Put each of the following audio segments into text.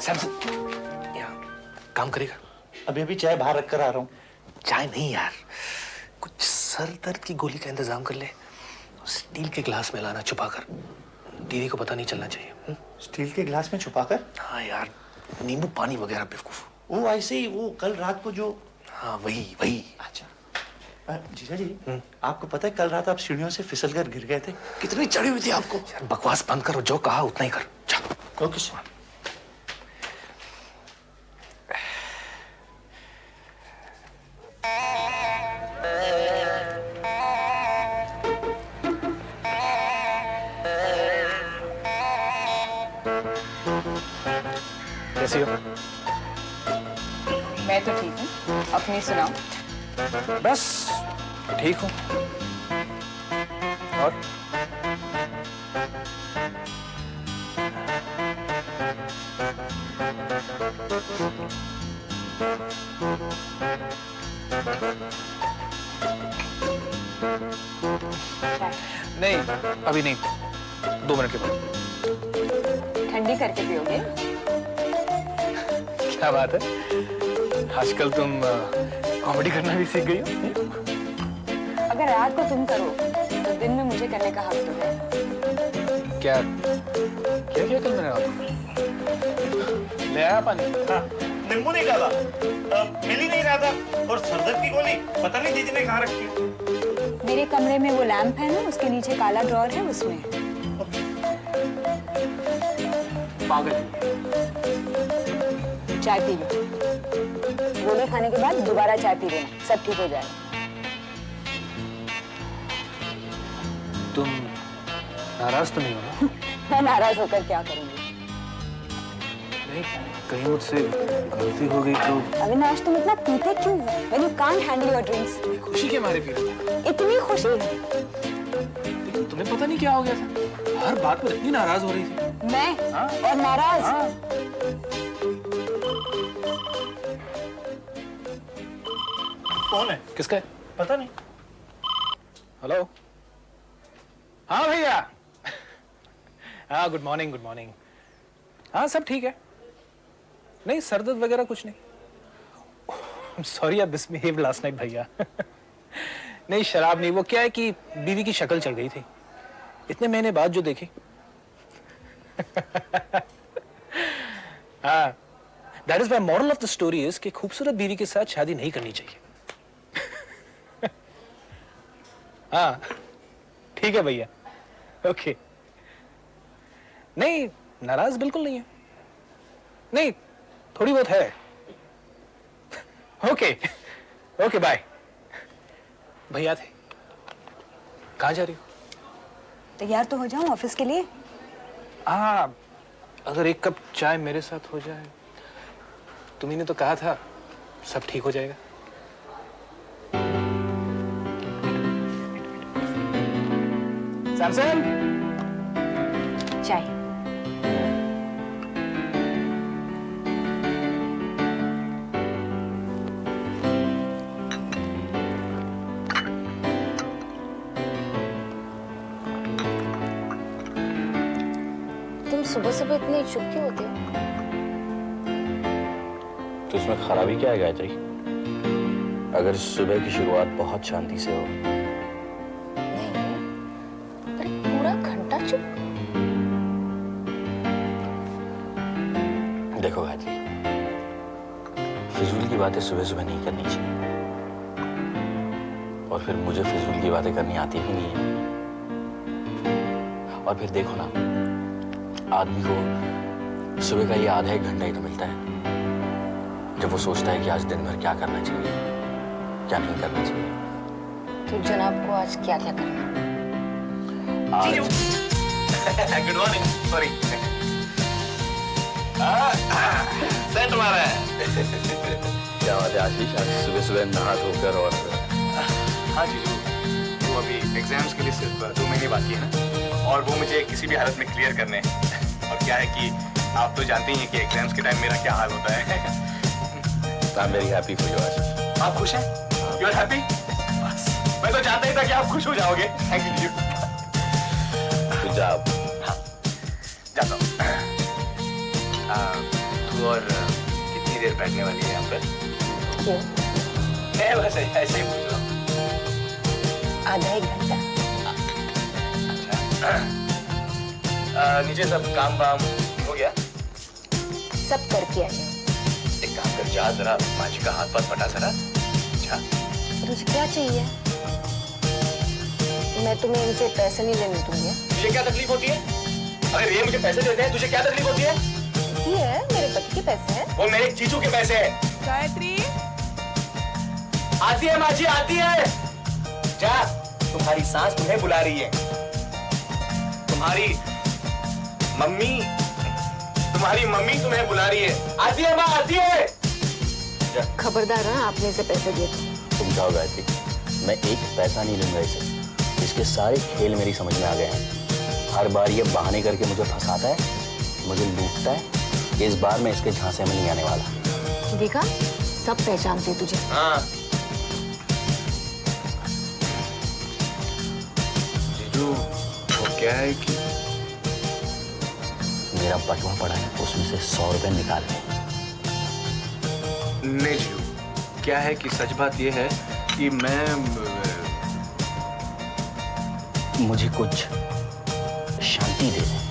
सैमसन यार काम करेगा? अभी अभी चाय बाहर रख कर आ रहा हूँ। चाय नहीं यार, कुछ सर दर्द की गोली का इंतजाम कर ले। स्टील के ग्लास में लाना छुपा कर, दीदी को पता नहीं चलना चाहिए। स्टील के ग्लास में छुपा कर? हाँ यार, नींबू पानी वगैरह बेवकूफ। वो ऐसे ही, वो कल रात को जो। हाँ वही वही। अच्छा जीजा जी, आपको पता है कल रात आप सीढ़ियों से फिसल कर गिर गए थे? कितनी चढ़ी हुई थी आपको? यार बकवास बंद करो, जो कहा उतना ही कर। चल ओके सर। कैसी हो? मैं तो ठीक हूँ, अपनी सुनाओ। बस ठीक हूँ। और नहीं, अभी नहीं, 2 मिनट के बाद। ठंडी करके पियोगे? क्या बात है, आजकल तुम कॉमेडी करना भी सीख गई हो। अगर रात को तुम करो तो दिन में मुझे करने का हक तो है। क्या क्या क्या कल मैंने आपको ले आया पानी? हाँ, नींबू नहीं डाला, मिल ही नहीं रहा था, और सरदर्द की गोली पता नहीं दीदी ने कहाँ रखी है। मेरे कमरे में वो लैंप है ना, उसके नीचे काला ड्रॉर है, उसमें। पागल। चाय पी लो, गोली खाने के बाद दोबारा चाय पी लेना, सब ठीक हो जाएगा। तुम नाराज तो नहीं हो ना? मैं नाराज होकर क्या करूंगी? नहीं, कहीं मुझसे गलती हो गई तो। अविनाश, तुम इतना पीते क्यों हो? When you can't handle your drinks? खुशी के मारे पी रहा था। इतनी खुशी? लेकिन तुम्हें पता नहीं क्या हो गया था, हर बात पर इतनी नाराज हो रही थी। मैं? हाँ? और नाराज? हाँ। कौन है? किसका है? पता नहीं। हेलो। हाँ भैया। हाँ, गुड मॉर्निंग गुड मॉर्निंग। हाँ सब ठीक है, नहीं सर दर्द वगैरह कुछ नहीं। Sorry I misbehaved last night भैया। नहीं शराब नहीं, वो क्या है कि बीवी की शक्ल चल गई थी, इतने महीने बाद जो देखी। हाँ, that is my moral of the story is कि खूबसूरत बीवी के साथ शादी नहीं करनी चाहिए। हाँ ठीक है भैया, ओके। नहीं नाराज बिल्कुल नहीं है, नहीं थोड़ी बहुत है। Okay okay bye. भैया थे, कहाँ जा रही हो? तैयार तो हो जाऊं ऑफिस के लिए। हाँ, अगर एक कप चाय मेरे साथ हो जाए। तुम्ही ने तो कहा था सब ठीक हो जाएगा। सैमसन, चाय। तुम सुबह सुबह इतने चुप क्यों होते हो? तो इसमें खराबी क्या है गायत्री? अगर सुबह की शुरुआत बहुत शांति से हो। नहीं, पर पूरा घंटा चुप। देखो गायत्री, फिजूल की बातें सुबह सुबह नहीं करनी चाहिए, और फिर मुझे फिजूल की बातें करनी आती भी नहीं है। और फिर देखो ना, आदमी को सुबह का ये आधा एक घंटा ही तो मिलता है जब वो सोचता है कि आज दिन भर क्या करना चाहिए, क्या नहीं करना चाहिए। तो जनाब को आज क्या क्या करना? Good morning. सॉरी, सेंट मारा है। क्या बात है आशीष, आज सुबह सुबह नहा धोकर। और हाँ जीजू, वो अभी एग्जाम्स के लिए सिर्फ 2 महीने बाकी है ना, और वो मुझे किसी भी हालत में क्लियर करने हैं। और क्या है कि आप तो जानते ही हैं कि एग्जाम्स के टाइम मेरा क्या हाल होता है। I am very happy for you Ashish. आप खुश हैं? You are happy? बस मैं तो जानता ही था कि आप खुश हो जाओगे। थैंक यू जीजू। Good job. हाँ, जाता हूँ। तू और कितनी देर बैठने वाली है यहाँ पर? क्यों? मैं बस ऐसे ही पूछ रहा हूँ। आधा एक घंटा। नीचे सब काम वाम हो गया? सब करके आई हूँ। एक काम कर, जा जरा माँ जी का हाथ पाथ पटा जरा। जा। तुझे क्या चाहिए? मैं तुम्हें इनसे पैसे नहीं लेने दूंगी। तुझे क्या तकलीफ होती है? अगर ये मुझे पैसे देते हैं, तुझे क्या तकलीफ होती है? ये है मेरे पति के पैसे हैं। वो मेरे जीजू के पैसे हैं। गायत्री, आती है माँ जी, आती है। जा, तुम्हारी सास तुम्हें बुला रही है। तुम्हारी मम्मी तुम्हें बुला रही है। आती है माँ, आती है। खबरदार ना, आपने इसे पैसे दिए तो। तुम जाओ गायत्री, मैं एक पैसा नहीं लूंगा इसे। इसके सारे खेल मेरी समझ में आ गए हैं। हर बार ये बहाने करके मुझे फंसाता है, मुझे लूटता है। इस बार मैं इसके झांसे में नहीं आने वाला। देखा, सब पहचानते तुझे। हाँ। जीजू, वो क्या है कि मेरा बटुआ पड़ा है, उसमें से 100 रुपए निकाल ले। नहीं जीजू, क्या है कि सच बात ये है कि मुझे कुछ शांति दे दे।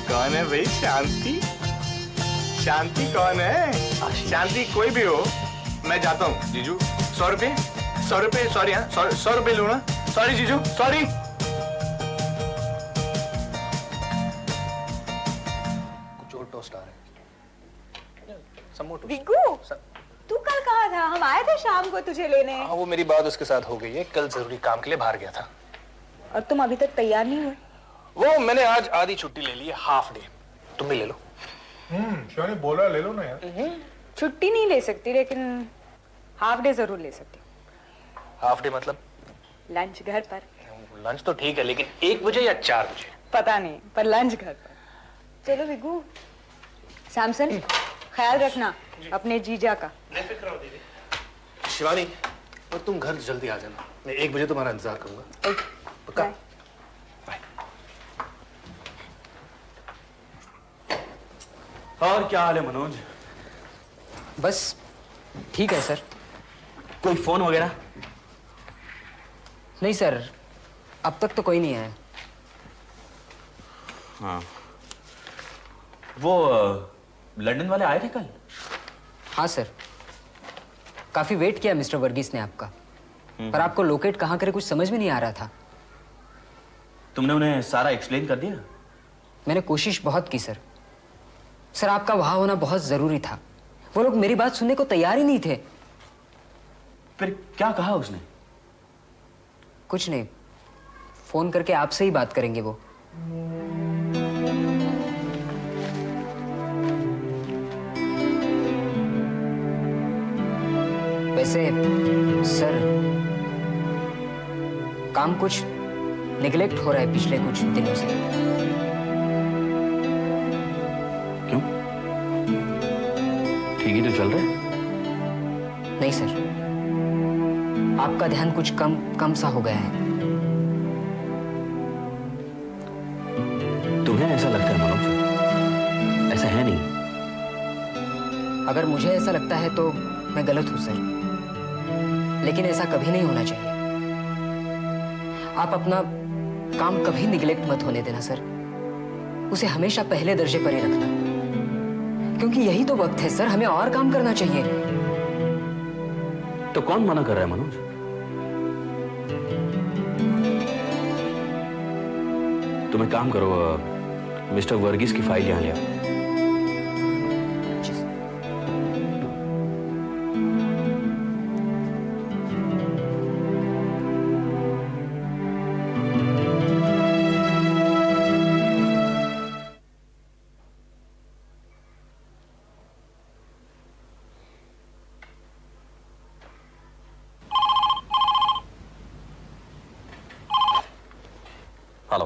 कौन है भाई शांति? शांति कौन है? आशीष। शांति कोई भी हो, मैं जाता हूँ जीजू। 100 रुपए, सॉरी। हाँ, 100 रुपए लूँ ना। सॉरी जीजू, सॉरी। कुछ और टोस्ट आ रहे हैं। some more toast. विगू, तू कल कहाँ था? हम आए थे शाम को तुझे लेने। हाँ, वो मेरी बात उसके साथ हो गई है। कल जरूरी काम के लिए बाहर गया था। और तुम अभी तक तैयार नहीं हुए? वो मैंने आज आधी छुट्टी ले ली है, हाफ डे। तुम भी ले लो। शिवानी बोला ले लो ना यार। छुट्टी नहीं ले सकती, लेकिन हाफ डे जरूर ले सकती। हाफ डे मतलब? लंच घर पर। लंच तो ठीक है, लेकिन 1 बजे या 4 बजे? पता नहीं, पर लंच घर पर। चलो विगू, सैमसन, ख्याल रखना अपने जीजा का। शिवानी, और तुम घर जल्दी आ जाना। मैं 1 बजे तुम्हारा इंतजार करूंगा। पक्का? बाय। बाय। और क्या हाल है मनोज? बस ठीक है सर। कोई फोन वगैरह? नहीं सर, अब तक तो कोई नहीं आया। हाँ। वो लंदन वाले आए थे कल? हाँ सर, काफी वेट किया मिस्टर वर्गीस ने आपका, पर आपको लोकेट कहाँ करे कुछ समझ में नहीं आ रहा था। तुमने उन्हें सारा एक्सप्लेन कर दिया? मैंने कोशिश बहुत की सर। सर, आपका वहां होना बहुत जरूरी था। वो लोग मेरी बात सुनने को तैयार ही नहीं थे। फिर क्या कहा उसने? कुछ नहीं, फोन करके आपसे ही बात करेंगे वो। वैसे सर, काम कुछ निगलेक्ट हो रहा है पिछले कुछ दिनों से। क्यों? ठीक ही तो चल रहा है। नहीं सर, आपका ध्यान कुछ कम सा हो गया है। तुम्हें ऐसा लगता है मनोज? ऐसा है नहीं। अगर मुझे ऐसा लगता है तो मैं गलत हूं सर, लेकिन ऐसा कभी नहीं होना चाहिए। आप अपना काम कभी निगलेक्ट मत होने देना सर। उसे हमेशा पहले दर्जे पर ही रखना, क्योंकि यही तो वक्त है सर, हमें और काम करना चाहिए। तो कौन मना कर रहा है मनोज? तुम एक काम करो, मिस्टर वर्गीस की फाइल यहां ले आओ। हेलो।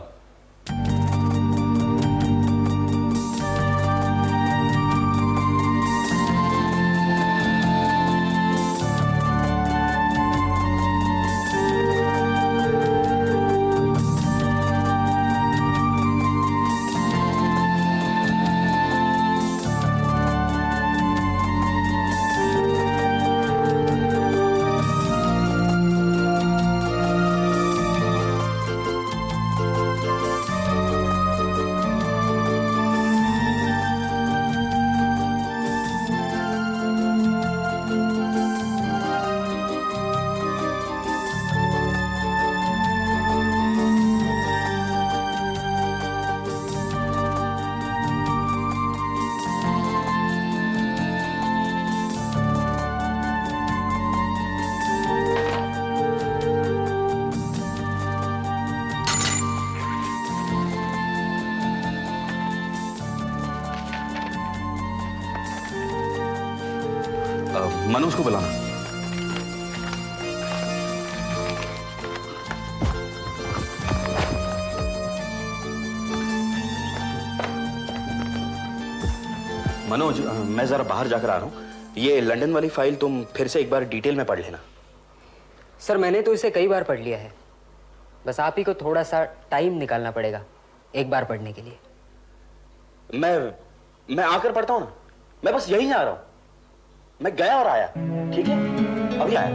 मनोज को बुलाना। मनोज, मैं जरा बाहर जाकर आ रहा हूँ। ये लंदन वाली फाइल तुम फिर से एक बार डिटेल में पढ़ लेना। सर मैंने तो इसे कई बार पढ़ लिया है, बस आप ही को थोड़ा सा टाइम निकालना पड़ेगा एक बार पढ़ने के लिए। मैं आकर पढ़ता हूँ ना, मैं बस यहीं आ रहा हूँ। मैं गया और आया, ठीक है? अभी आया।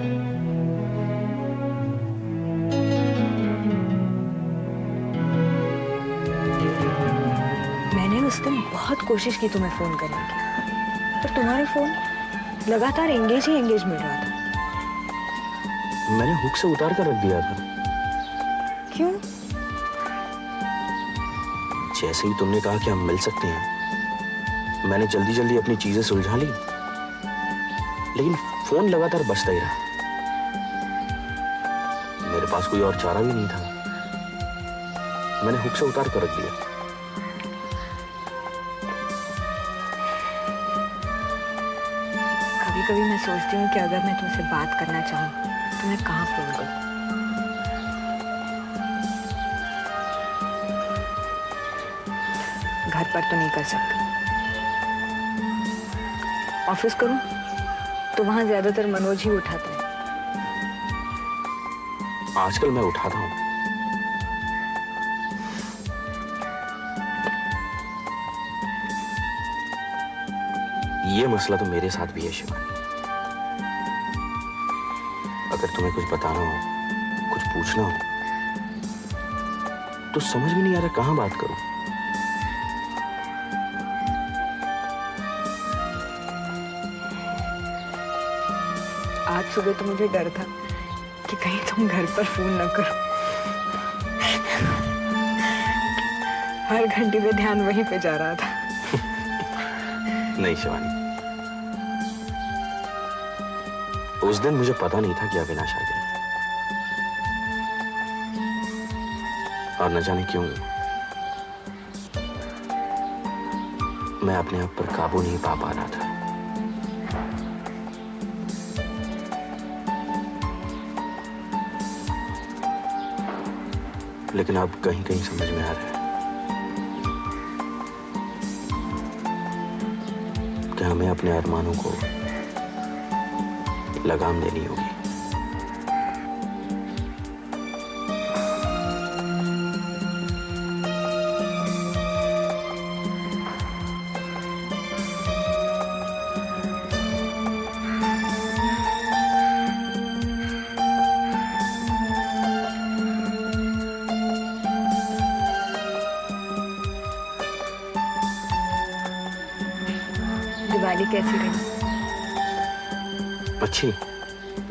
मैंने उस दिन बहुत कोशिश की तुम्हें फोन करने की, पर तुम्हारा फोन लगातार एंगेज ही एंगेज मिल रहा था। मैंने हुक से उतार कर रख दिया था। क्यों? जैसे ही तुमने कहा कि हम मिल सकते हैं, मैंने जल्दी जल्दी अपनी चीजें सुलझा ली, लेकिन फोन लगातार बजता ही रहा। मेरे पास कोई और चारा भी नहीं था। मैंने हुक से उतार कर रख दिया। कभी कभी मैं सोचती हूँ कि अगर मैं तुमसे बात करना चाहूँ तो मैं कहाँ फोन करूँ? घर पर तो नहीं कर सकती। ऑफिस करूँ तो वहां ज्यादातर मनोज ही उठाता है। आजकल मैं उठाता हूं। ये मसला तो मेरे साथ भी है शिवानी। अगर तुम्हें कुछ बताना हो, कुछ पूछना हो, तो समझ में नहीं आ रहा कहां बात करूं। आज सुबह तो मुझे डर था कि कहीं तुम घर पर फोन न करो। हर घंटे पे ध्यान वहीं पे जा रहा था। नहीं शिवानी, उस दिन मुझे पता नहीं था कि अविनाश आ गया, और न जाने क्यों मैं अपने आप पर काबू नहीं पा रहा था। लेकिन अब कहीं कहीं समझ में आ रहा है कि हमें अपने अरमानों को लगाम देनी होगी। दिवाली कैसी रही? अच्छी,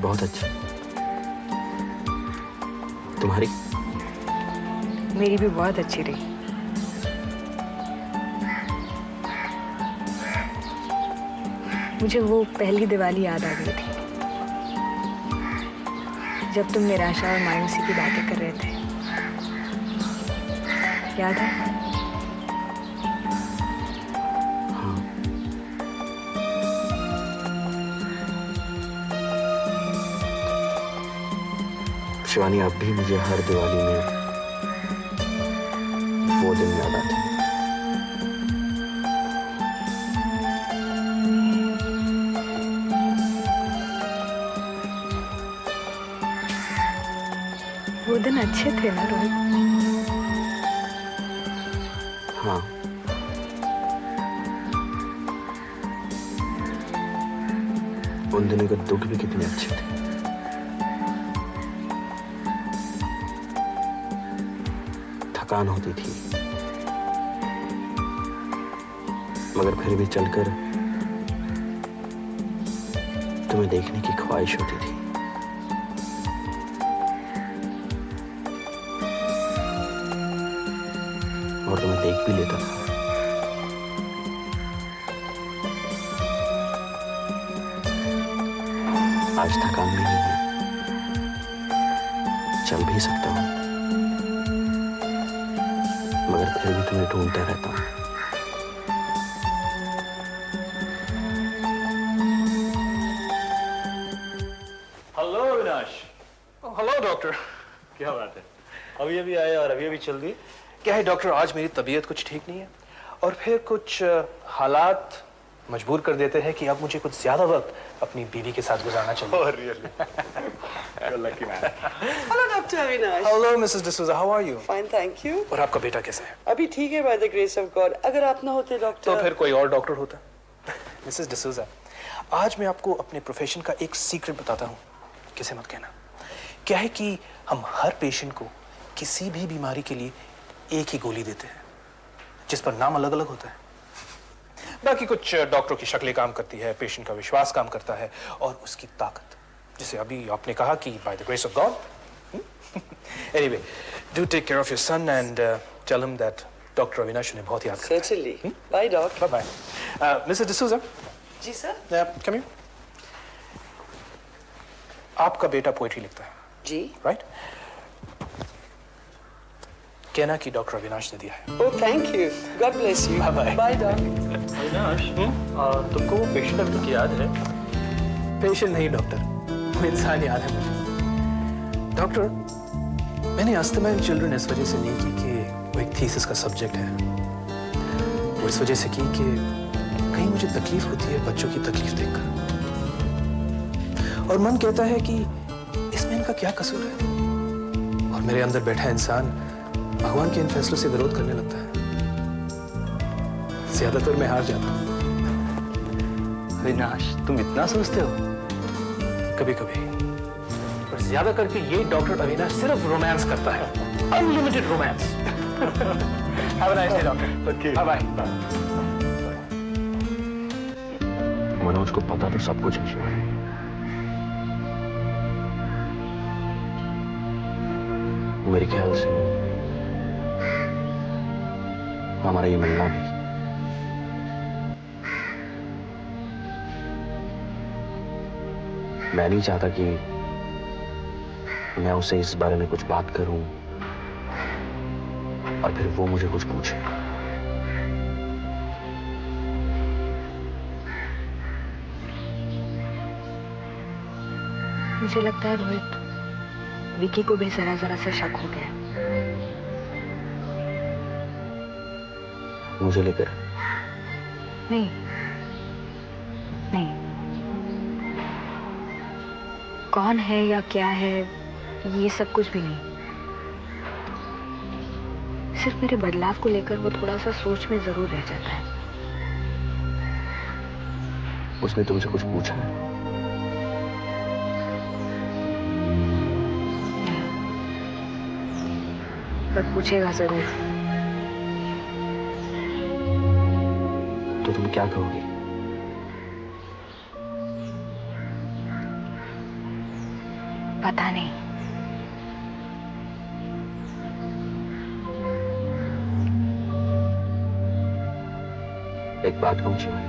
बहुत अच्छी। तुम्हारी? मेरी भी बहुत अच्छी रही। मुझे वो पहली दिवाली याद आ गई थी जब तुम निराशा और मायूसी की बातें कर रहे थे। याद है? शिवानी, अब भी मुझे हर दिवाली में वो दिन याद आते हैं। वो दिन अच्छे थे ना रोहित? हाँ, उन दिनों के दुख भी कितने अच्छे थे। थकान होती थी, मगर फिर भी चलकर तुम्हें देखने की ख्वाहिश होती थी। और तुम्हें देख भी लेता था। आज थकान भी नहीं है, चल भी सकता हूं, मगर फिर भी तुम्हें ढूंढता रहता हूं। Avinash, hello doctor. क्या बात है, अभी अभी आए और अभी अभी चल दिए। क्या है डॉक्टर, आज मेरी तबीयत कुछ ठीक नहीं है और फिर कुछ हालात मजबूर कर देते हैं कि अब मुझे कुछ ज्यादा वक्त अपनी बीवी के साथ गुजारना चाहिए। Oh, really? You're lucky man. Hello doctor Avinash. Hello Mrs D'Souza, how are you? Fine thank you. और आपका बेटा कैसा है? अभी ठीक है by the grace of God. अगर आप ना होते तो डॉक्टर फिर कोई और डॉक्टर होता। मिसेस डिसूजा, आज मैं आपको अपने प्रोफेशन का एक सीक्रेट बताता हूँ, किसे मत कहना। क्या है कि हम हर पेशेंट को किसी भी बीमारी के लिए एक ही गोली देते हैं, जिस पर नाम अलग अलग होता है। बाकी कुछ डॉक्टरों की शक्लें काम करती है, पेशेंट का विश्वास काम करता है और उसकी ताकत, जिसे अभी आपने कहा कि by the grace of God. Anyway, do take care of your son and tell him that doctor Avinash ने बहुत याद करता है। Certainly. Bye doctor. Bye bye. Mrs D'Souza, जी सर। Come here. आपका बेटा पोएट्री लिखता है, जी। राइट? कहना कि डॉक्टर अविनाश ने दिया है। Oh thank you, God bless you. Bye-bye. By doctor. Avinash, तुमको वो पेशेंट अभी तक याद है? पेशेंट नहीं डॉक्टर, वो इंसान याद है मुझे। डॉक्टर, मैंने अस्थमा इन चिल्ड्रन इस वजह से नहीं की कि वो एक थीसिस का सब्जेक्ट है, वो इस वजह से की कि कहीं मुझे तकलीफ होती है बच्चों की तकलीफ देखकर, और मन कहता है कि इसमें इनका क्या कसूर है, और मेरे अंदर बैठा इंसान भगवान के इन फैसलों से विरोध करने लगता है। ज्यादातर मैं हार जाता हूँ। अविनाश, तुम इतना सोचते हो? कभी कभी, पर ज्यादा करके ये डॉक्टर अविनाश सिर्फ रोमांस करता है, unlimited romance. Have a nice day doctor. Bye bye. Manoj को पता तो सब कुछ है शिवानी। मेरे ख्याल से हमारा ये मिलना भी मैं नहीं चाहता कि मैं उससे इस बारे में कुछ बात करूं और फिर वो मुझे कुछ पूछे। मुझे लगता है रोहित, विकी को भी जरा जरा सा शक हो गया। मुझे लेकर नहीं नहीं, कौन है या क्या है ये सब कुछ भी नहीं, सिर्फ मेरे बदलाव को लेकर वो थोड़ा सा सोच में जरूर रह जाता है। उसने तुमसे कुछ पूछा है? पर पूछेगा जरूर। तो तुम क्या कहोगी? पता नहीं। एक बात कहूं शिवानी,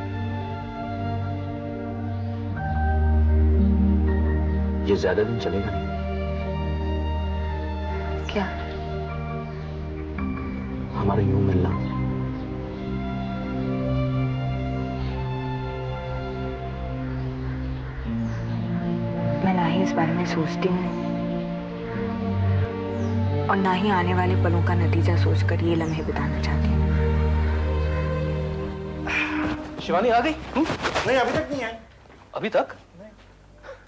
ये ज्यादा दिन चलेगा नहीं। क्या? हमारा यूं मिलना। मैं ना ही इस बारे में सोचती हूँ और ना ही आने वाले पलों का नतीजा सोचकर ये लम्हे बिताना चाहती हूँ। शिवानी आ गई? नहीं, अभी तक नहीं आए। अभी तक?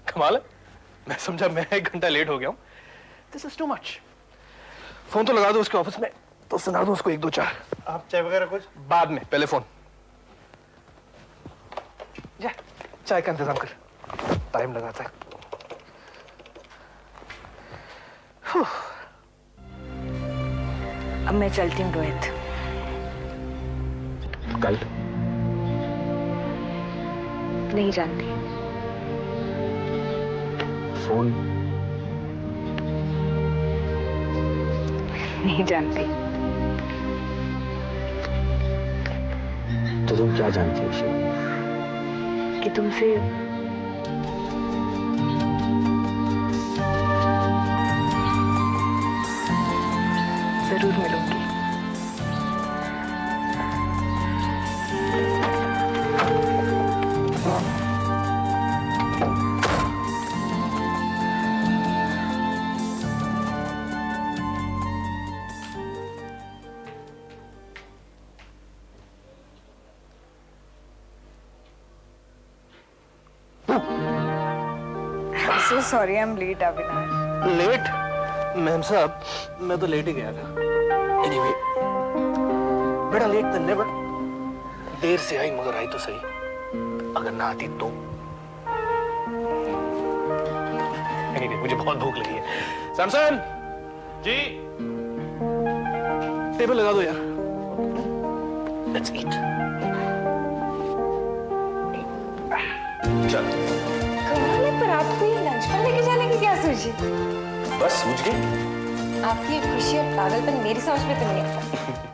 कमाल है, मैं समझा मैं 1 घंटा लेट हो गया हूँ। This is too much. Phone तो लगा दो उसके ऑफिस में, तो सुना दो उसको 1 2 4। आप चाय वगैरह कुछ? बाद में, पहले फोन। जा, चाय का इंतजाम कर, टाइम लगाता है। अब मैं चलती हूँ रोहित। कल नहीं जानती। फोन नहीं जानती। तो तुम क्या जानती हो शिवानी? कि तुमसे जरूर मिलूंगी। So sorry, I'm late, Avinash. Late? Ma'am साहब, मैं तो लेट ही गया था। Anyway, बेटा लेट देन नेवर। देर से आई मगर आई तो सही। अगर ना आती तो। Anyway, मुझे बहुत भूख लगी है। सैमसन, जी टेबल लगा दो यार। Let's eat. चलो। कमाल है, पर आपको ये लंच पर लेके जाने की क्या सोची? बस सूझ गई। आपकी ये खुशी और पागलपन मेरी समझ में तो नहीं आता।